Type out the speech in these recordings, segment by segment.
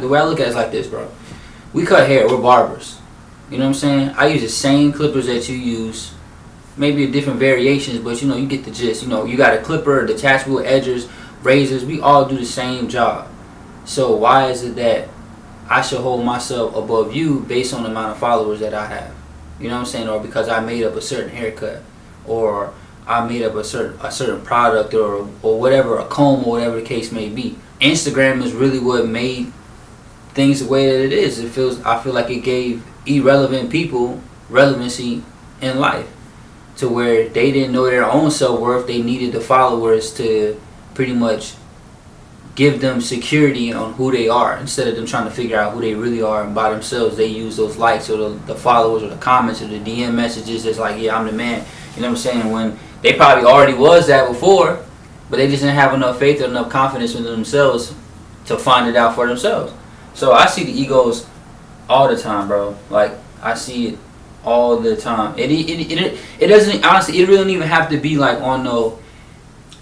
The way I look at it is like this, bro. We cut hair. We're barbers. You know what I'm saying? I use the same clippers that you use, maybe different variations, but you get the gist. You got a clipper, detachable edgers, razors. We all do the same job. So why is it that I should hold myself above you based on the amount of followers that I have? You know what I'm saying? Or because I made up a certain haircut, or I made up a certain product, or whatever, a comb, or whatever the case may be. Instagram is really what made things the way that it is. I feel like it gave irrelevant people relevancy in life, to where they didn't know their own self-worth. They needed the followers to pretty much give them security on who they are, instead of them trying to figure out who they really are by themselves. They use those likes, or the followers, or the comments, or the DM messages that's like, yeah, I'm the man. You know what I'm saying? When they probably already was that before, but they just didn't have enough faith or enough confidence in themselves to find it out for themselves. So I see the egos all the time, bro. Like, I see it all the time. It doesn't, honestly, it really don't even have to be like on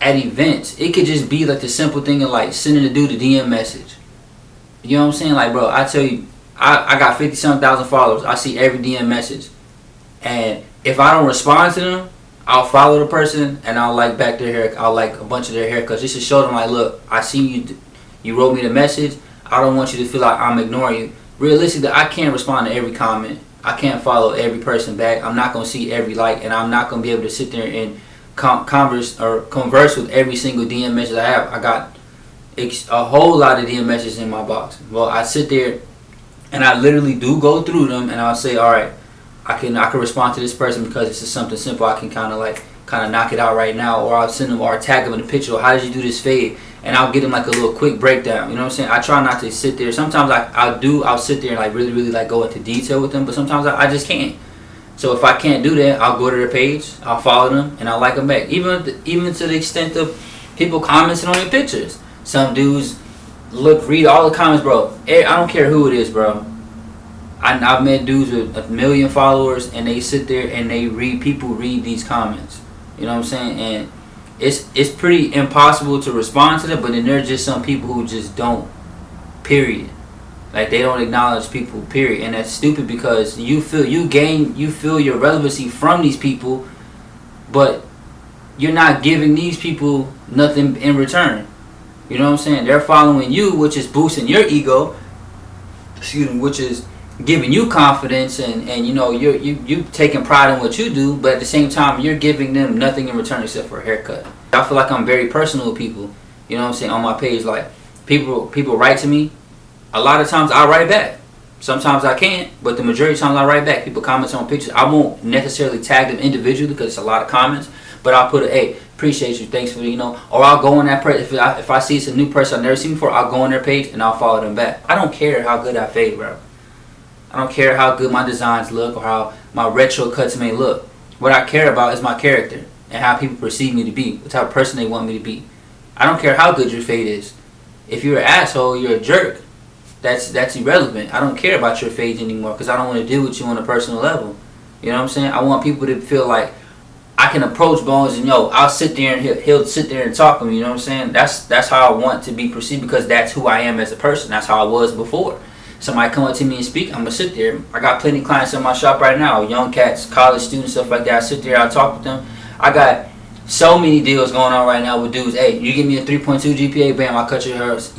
at events. It could just be like the simple thing of like sending a dude a DM message. You know what I'm saying? Like, bro, I tell you, I got 50-something thousand followers. I see every DM message, and if I don't respond to them, I'll follow the person and I'll like back their hair. I'll like a bunch of their haircuts just to show them, like, look, I see you. You wrote me the message. I don't want you to feel like I'm ignoring you. Realistically, I can't respond to every comment. I can't follow every person back. I'm not gonna see every like, and I'm not gonna be able to sit there and converse with every single DM message I have. I got a whole lot of DM messages in my box. Well, I sit there and I literally do go through them, and I'll say, all right, I can respond to this person because it's just something simple. I can kind of knock it out right now, or I'll send them or tag them in a picture. How did you do this fade? And I'll get them like a little quick breakdown. You know what I'm saying? I try not to sit there. Sometimes I'll sit there and like really like go into detail with them, but sometimes I just can't. So if I can't do that, I'll go to their page, I'll follow them, and I'll like them back. Even to the extent of people commenting on your pictures. Some dudes read all the comments, bro. I don't care who it is, bro. I've met dudes with 1 million followers, and they sit there and people read these comments. You know what I'm saying? And it's pretty impossible to respond to them, but then there's just some people who just don't, period. Like, they don't acknowledge people, period. And that's stupid, because you feel your relevancy from these people, but you're not giving these people nothing in return. You know what I'm saying? They're following you, which is boosting your ego, which is giving you confidence, and you taking pride in what you do, but at the same time you're giving them nothing in return except for a haircut. I feel like I'm very personal with people. You know what I'm saying? On my page, like, people write to me. A lot of times I write back. Sometimes I can't, but the majority of times I write back. People comment on pictures. I won't necessarily tag them individually because it's a lot of comments, but I'll put hey, appreciate you, thanks for or I'll go on that person. If I see it's a new person I've never seen before, I'll go on their page and I'll follow them back. I don't care how good I fade, bro. I don't care how good my designs look or how my retro cuts may look. What I care about is my character and how people perceive me to be, what type of person they want me to be. I don't care how good your fade is. If you're an asshole, you're a jerk. That's irrelevant. I don't care about your fades anymore because I don't want to deal with you on a personal level. You know what I'm saying? I want people to feel like I can approach Bones and I'll sit there and he'll sit there and talk to me. You know what I'm saying? That's how I want to be perceived, because that's who I am as a person. That's how I was before. Somebody come up to me and speak, I'm going to sit there. I got plenty of clients in my shop right now, young cats, college students, stuff like that. I sit there, I talk with them. I got so many deals going on right now with dudes. Hey, you give me a 3.2 GPA, bam, I'll cut your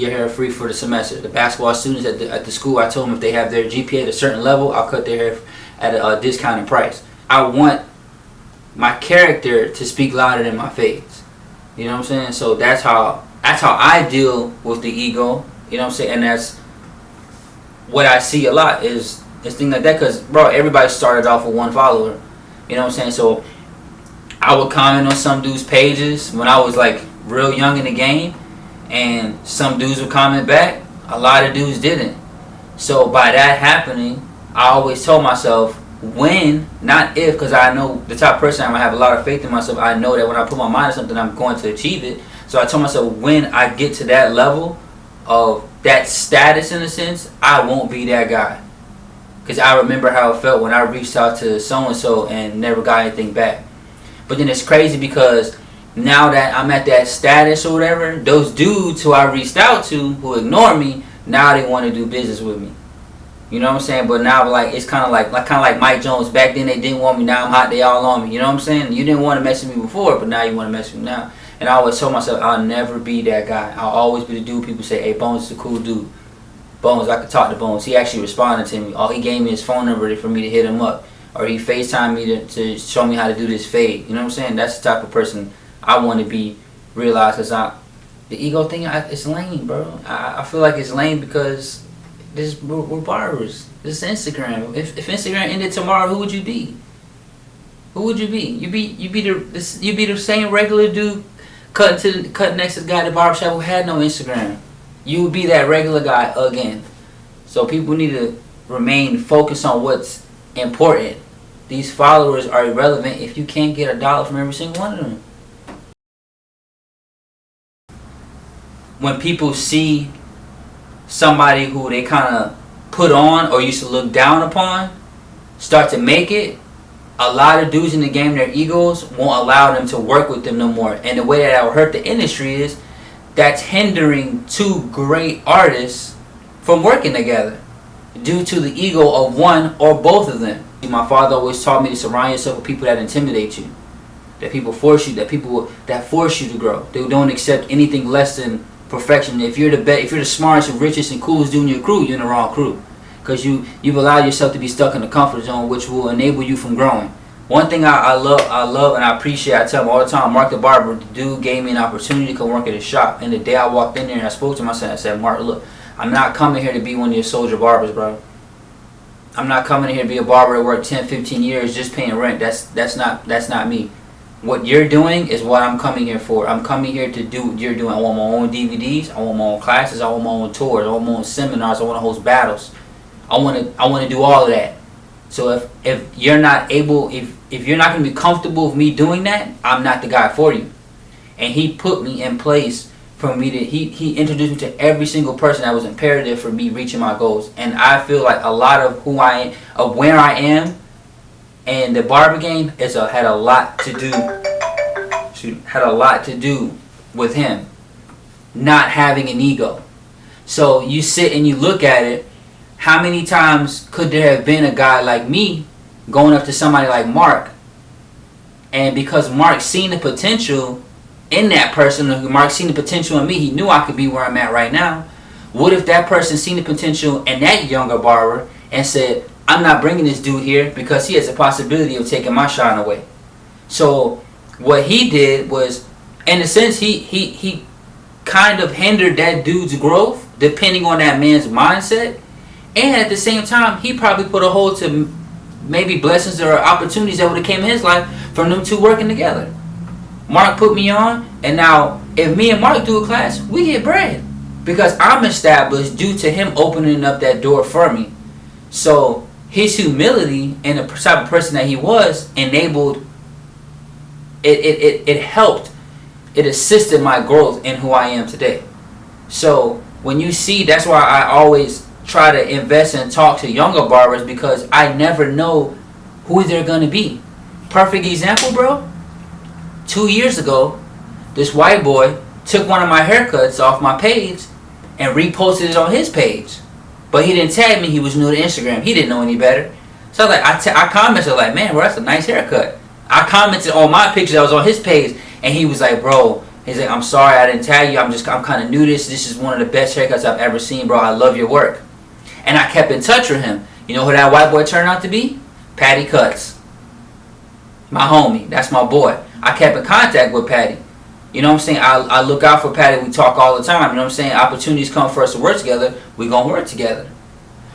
hair free for the semester. The basketball students at the school, I told them if they have their GPA at a certain level, I'll cut their hair at a discounted price. I want my character to speak louder than my face. You know what I'm saying? So that's how I deal with the ego. You know what I'm saying? And that's what I see a lot is things like that, because, bro, everybody started off with one follower. You know what I'm saying? So I would comment on some dudes' pages when I was like real young in the game, and some dudes would comment back. A lot of dudes didn't. So by that happening, I always told myself when, not if, because I know the type of person I have a lot of faith in myself. I know that when I put my mind to something, I'm going to achieve it. So I told myself when I get to that level of that status, in a sense, I won't be that guy. Because I remember how it felt when I reached out to so-and-so and never got anything back. But then it's crazy because now that I'm at that status or whatever, those dudes who I reached out to who ignore me, Now they want to do business with me. You know what I'm saying? But now, like, it's kind of like Mike Jones. Back then they didn't want me. Now I'm hot. They all on me. You know what I'm saying? You didn't want to mess with me before, but now you want to mess with me now. And I always told myself I'll never be that guy. I'll always be the dude people say, hey, Bones is a cool dude. Bones, I could talk to Bones. He actually responded to me. Oh, he gave me his phone number for me to hit him up. Or he FaceTimed me to show me how to do this fade. You know what I'm saying? That's the type of person I want to be. Realize, because the ego thing, it's lame, bro. I feel like it's lame because we're barbers. This is Instagram. If Instagram ended tomorrow, who would you be? Who would you be? You be the same regular dude cutting next to the guy at the barbershop who had no Instagram. You would be that regular guy again. So people need to remain focused on what's important. These followers are irrelevant if you can't get $1 from every single one of them. When people see somebody who they kind of put on or used to look down upon start to make it, a lot of dudes in the game, their egos won't allow them to work with them no more. And the way that will hurt the industry is that's hindering two great artists from working together due to the ego of one or both of them. My father always taught me to surround yourself with people that intimidate you, that people force you, that force you to grow. They don't accept anything less than perfection. If you're the smartest and richest and coolest dude in your crew, you're in the wrong crew, because you've allowed yourself to be stuck in the comfort zone, which will enable you from growing. One thing I love and I appreciate, I tell him all the time, Mark the barber, the dude gave me an opportunity to come work at his shop. And the day I walked in there and I spoke to him, I said, Mark, look, I'm not coming here to be one of your soldier barbers, bro. I'm not coming here to be a barber that worked 10, 15 years just paying rent. That's not me. What you're doing is what I'm coming here for. I'm coming here to do what you're doing. I want my own DVDs. I want my own classes. I want my own tours. I want my own seminars. I want to host battles. I want to do all of that. So if you're not able, if you're not going to be comfortable with me doing that, I'm not the guy for you. And he put me in place for me to, he introduced me to every single person that was imperative for me reaching my goals. And I feel like a lot of who I am, of where I am, and the barber game had a lot to do with him not having an ego. So you sit and you look at it. How many times could there have been a guy like me going up to somebody like Mark, and because Mark seen the potential in that person, Mark seen the potential in me, he knew I could be where I'm at right now. What if that person seen the potential in that younger barber and said, I'm not bringing this dude here because he has a possibility of taking my shine away? So what he did was, in a sense, he kind of hindered that dude's growth depending on that man's mindset. And at the same time, he probably put a hold to maybe blessings or opportunities that would have came in his life from them two working together. Mark put me on, and now if me and Mark do a class, we get bread because I'm established due to him opening up that door for me. So his humility and the type of person that he was enabled, it helped, it assisted my growth in who I am today. So when you see, that's why I always try to invest and talk to younger barbers, because I never know who they're going to be. Perfect example, bro. 2 years ago, this white boy took one of my haircuts off my page and reposted it on his page. But he didn't tag me. He was new to Instagram. He didn't know any better. So I commented like, man, bro, that's a nice haircut. I commented on my picture that was on his page, and he was like, bro, he's like, I'm sorry I didn't tag you. I'm kind of new to this. This is one of the best haircuts I've ever seen, bro. I love your work. And I kept in touch with him. You know who that white boy turned out to be? Patty Cuts. My homie. That's my boy. I kept in contact with Patty. You know what I'm saying? I look out for Patty. We talk all the time. You know what I'm saying? Opportunities come for us to work together. We gonna work together.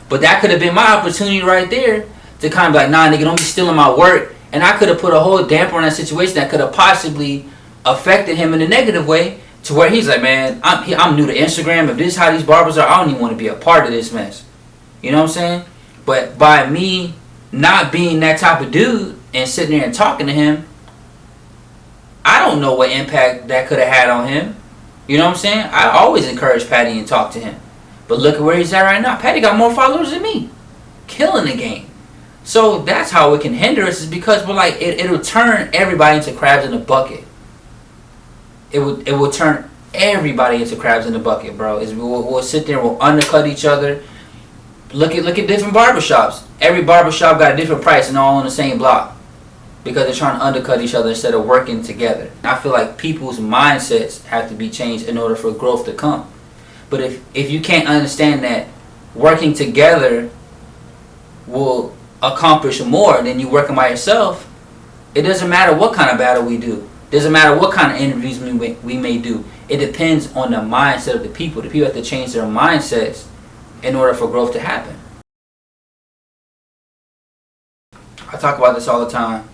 But that could have been my opportunity right there to kind of be like, nah, nigga, don't be stealing my work. And I could have put a whole damper on that situation that could have possibly affected him in a negative way, to where he's like, man, I'm new to Instagram. If this is how these barbers are, I don't even want to be a part of this mess. You know what I'm saying? But by me not being that type of dude and sitting there and talking to him, I don't know what impact that could have had on him. You know what I'm saying? I always encourage Patty and talk to him. But look at where he's at right now. Patty got more followers than me. Killing the game. So that's how it can hinder us, is because we're like, it'll turn everybody into crabs in a bucket. It will turn Everybody into crabs in the bucket, bro. We'll sit there, we'll undercut each other. Look at different barbershops. Every barbershop got a different price and all on the same block because they're trying to undercut each other instead of working together. I feel like people's mindsets have to be changed in order for growth to come. But if you can't understand that working together will accomplish more than you working by yourself, it doesn't matter what kind of battle we do. It doesn't matter what kind of interviews we may do. It depends on the mindset of the people. The people have to change their mindsets in order for growth to happen. I talk about this all the time.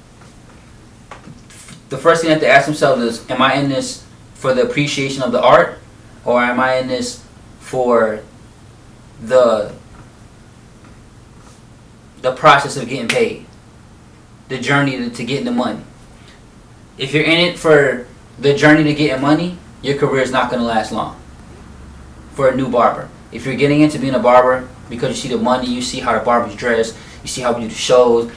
The first thing you have to ask themselves is, am I in this for the appreciation of the art, or am I in this for the process of getting paid, the journey to getting the money? If you're in it for the journey to getting money, your career is not going to last long. For a new barber, if you're getting into being a barber because you see the money, you see how the barbers dress, you see how we do the shows,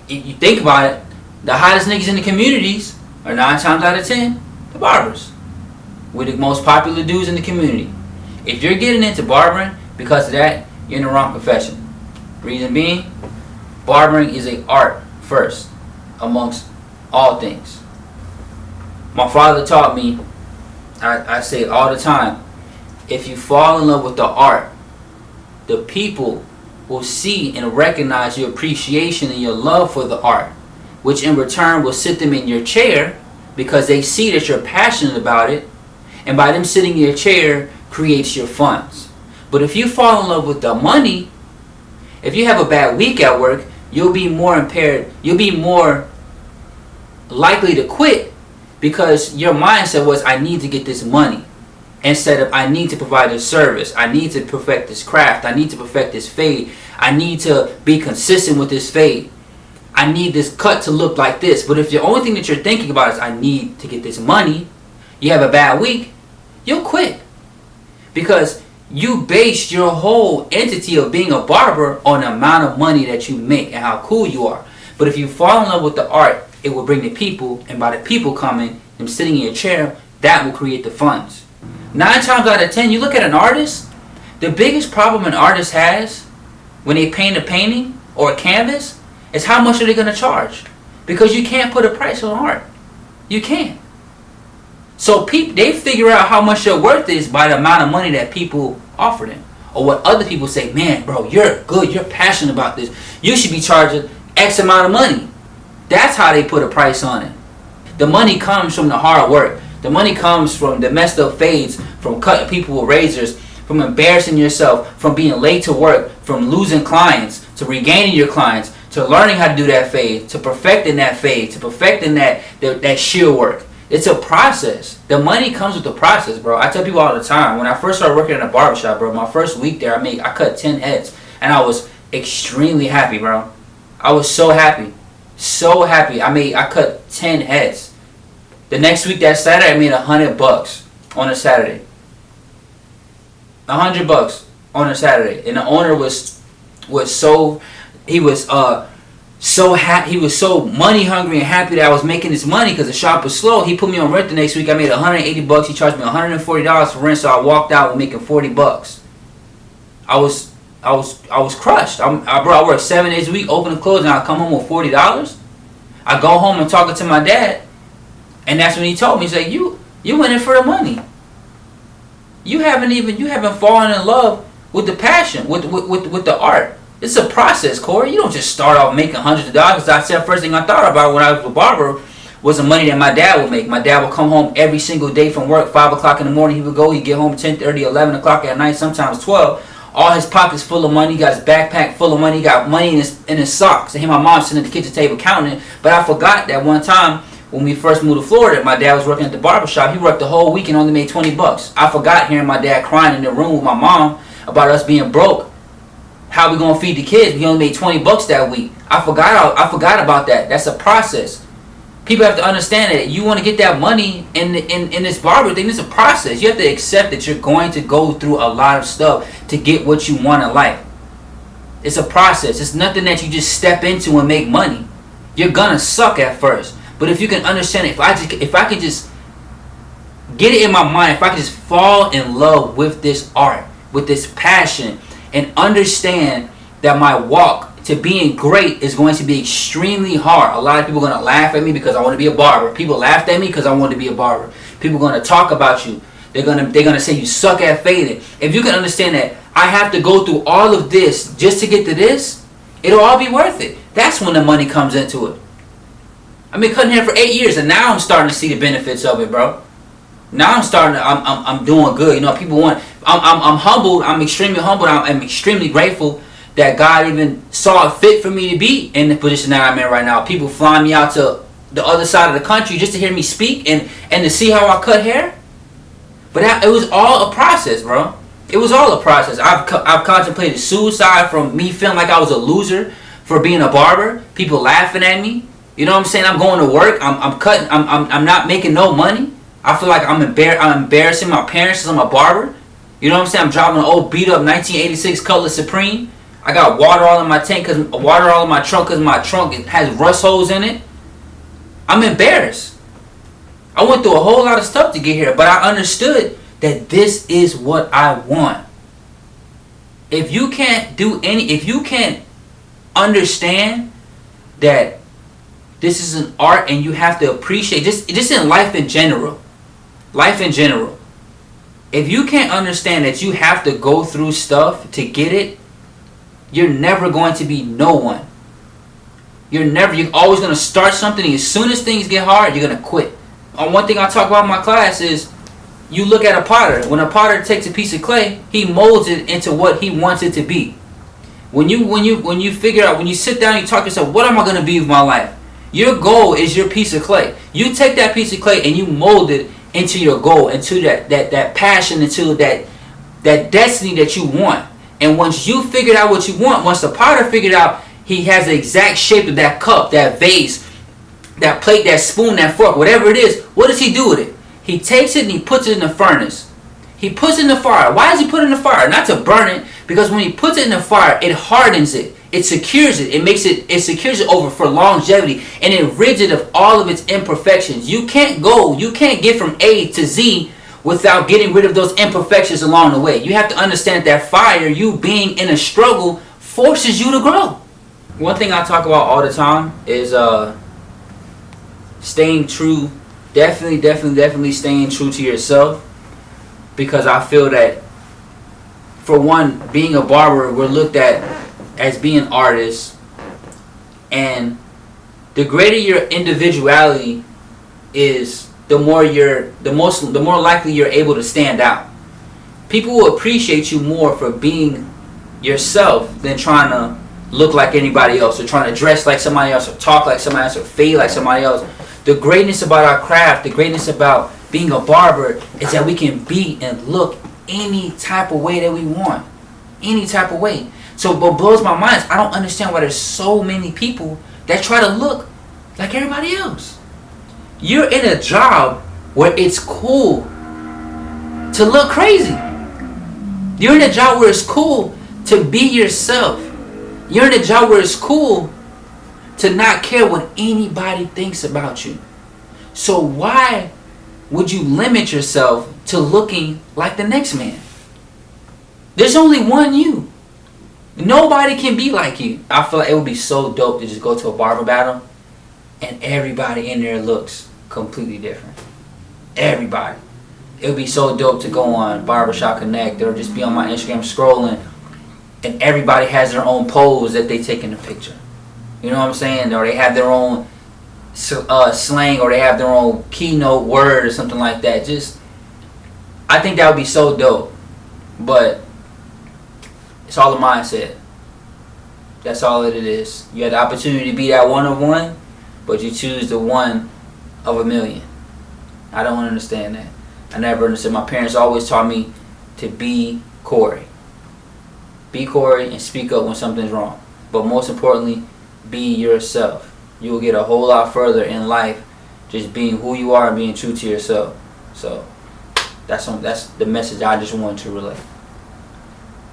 you think about it, the hottest niggas in the communities are 9 times out of 10 the barbers. We're the most popular dudes in the community. If you're getting into barbering because of that, you're in the wrong profession. Reason being, barbering is an art first amongst all things. My father taught me, I say it all the time, if you fall in love with the art, the people will see and recognize your appreciation and your love for the art, which in return will sit them in your chair because they see that you're passionate about it, and by them sitting in your chair creates your funds. But if you fall in love with the money, if you have a bad week at work, you'll be more impaired, you'll be more likely to quit because your mindset was, I need to get this money, instead of I need to provide this service, I need to perfect this craft, I need to perfect this fade, I need to be consistent with this fade, I need this cut to look like this. But if the only thing that you're thinking about is I need to get this money, you have a bad week, you'll quit. Because you based your whole entity of being a barber on the amount of money that you make and how cool you are. But if you fall in love with the art, it will bring the people, and by the people coming, them sitting in your chair, that will create the funds. 9 times out of 10, you look at an artist, the biggest problem an artist has when they paint a painting or a canvas is how much are they going to charge? Because you can't put a price on art. You can't. So they figure out how much your worth is by the amount of money that people offer them. Or what other people say, man, bro, you're good, you're passionate about this. You should be charging X amount of money. That's how they put a price on it. The money comes from the hard work. The money comes from the messed up fades, from cutting people with razors, from embarrassing yourself, from being late to work, from losing clients, to regaining your clients, to learning how to do that fade, to perfecting that fade, to perfecting that shear work. It's a process. The money comes with the process, bro. I tell people all the time, when I first started working in a barbershop, bro, my first week there, I cut 10 heads, and I was extremely happy, bro. I was so happy. So happy. I cut 10 heads. The next week, that Saturday, I made $100 on a Saturday. $100 on a Saturday. And the owner was so, he was so happy, he was so money hungry and happy that I was making this money because the shop was slow. He put me on rent the next week. I made $180. He charged me $140 for rent, so I walked out with making $40. I was crushed. I worked 7 days a week, open and close, and I come home with $40. I go home and talking to my dad, and that's when he told me, he's like, you went in for the money. You haven't fallen in love with the passion, with the art. It's a process, Corey. You don't just start off making hundreds of dollars. I said, first thing I thought about when I was a barber was the money that my dad would make. My dad would come home every single day from work, 5 o'clock in the morning. He would go, he'd get home 10:30, 11 o'clock at night, sometimes 12. All his pockets full of money. He got his backpack full of money. He got money in his socks. And my mom sitting at the kitchen table counting it. But I forgot that one time when we first moved to Florida, my dad was working at the barber shop. He worked the whole week and only made $20. I forgot hearing my dad crying in the room with my mom about us being broke. How we gonna feed the kids? We only made $20 that week. I forgot about that. That's a process. People have to understand that you want to get that money in this barber thing. It's a process. You have to accept that you're going to go through a lot of stuff to get what you want in life. It's a process. It's nothing that you just step into and make money. You're gonna suck at first, but if you can understand it, if I could just get it in my mind, if I could just fall in love with this art, with this passion, and understand that my walk to being great is going to be extremely hard. A lot of people are going to laugh at me because I want to be a barber. People laughed at me because I want to be a barber. People are going to talk about you. They're gonna say you suck at fading. If you can understand that I have to go through all of this just to get to this, it'll all be worth it. That's when the money comes into it. I've been cutting hair for 8 years, and now I'm starting to see the benefits of it, bro. Now I'm doing good. You know, people want. I'm humbled. I'm extremely humbled. I'm extremely grateful that God even saw it fit for me to be in the position that I'm in right now. People flying me out to the other side of the country just to hear me speak and to see how I cut hair. But it was all a process, bro. It was all a process. I've contemplated suicide from me feeling like I was a loser for being a barber. People laughing at me. You know what I'm saying? I'm going to work. I'm cutting. I'm not making no money. I feel like I'm embarrassing my parents because I'm a barber. You know what I'm saying? I'm driving an old beat up 1986 Cutlass Supreme. I got water all in my tank, water all in my trunk because my trunk has rust holes in it. I'm embarrassed. I went through a whole lot of stuff to get here, but I understood that this is what I want. If you can't understand that this is an art and you have to appreciate just in life in general. If you can't understand that you have to go through stuff to get it, you're never going to be no one. You're always going to start something, and as soon as things get hard, you're going to quit. One thing I talk about in my class is you look at a potter. When a potter takes a piece of clay, he molds it into what he wants it to be. When you figure out, when you sit down and you talk to yourself, what am I going to be with my life? Your goal is your piece of clay. You take that piece of clay and you mold it into your goal, into that passion, into that destiny that you want. And once you figured out what you want, once the potter figured out he has the exact shape of that cup, that vase, that plate, that spoon, that fork, whatever it is, what does he do with it? He takes it and he puts it in the furnace. He puts it in the fire. Why does he put it in the fire? Not to burn it, because when he puts it in the fire, it hardens it. It secures it. It secures it over for longevity, and it rids it of all of its imperfections. You can't get from A to Z without getting rid of those imperfections along the way. You have to understand that fire, you being in a struggle, forces you to grow. One thing I talk about all the time is staying true. Definitely staying true to yourself. Because I feel that, for one, being a barber, we're looked at as being artists, and the greater your individuality is, the more likely you're able to stand out. People will appreciate you more for being yourself than trying to look like anybody else, or trying to dress like somebody else, or talk like somebody else, or fade like somebody else. The greatness about our craft, the greatness about being a barber, is that we can be and look any type of way that we want. Any type of way. So what blows my mind is I don't understand why there's so many people that try to look like everybody else. You're in a job where it's cool to look crazy. You're in a job where it's cool to be yourself. You're in a job where it's cool to not care what anybody thinks about you. So why would you limit yourself to looking like the next man? There's only one you. Nobody can be like you. I feel like it would be so dope to just go to a barber battle and everybody in there looks completely different. Everybody. It would be so dope to go on Barbershop Connect or just be on my Instagram scrolling and everybody has their own pose that they take in the picture. You know what I'm saying? Or they have their own slang, or they have their own keynote word or something like that. Just, I think that would be so dope. But it's all a mindset. That's all it is. You had the opportunity to be that one of one, but you choose the one of a million. I don't understand that. I never understood. My parents always taught me to be Corey. Be Corey and speak up when something's wrong. But most importantly, be yourself. You will get a whole lot further in life just being who you are and being true to yourself. So that's the message I just wanted to relay.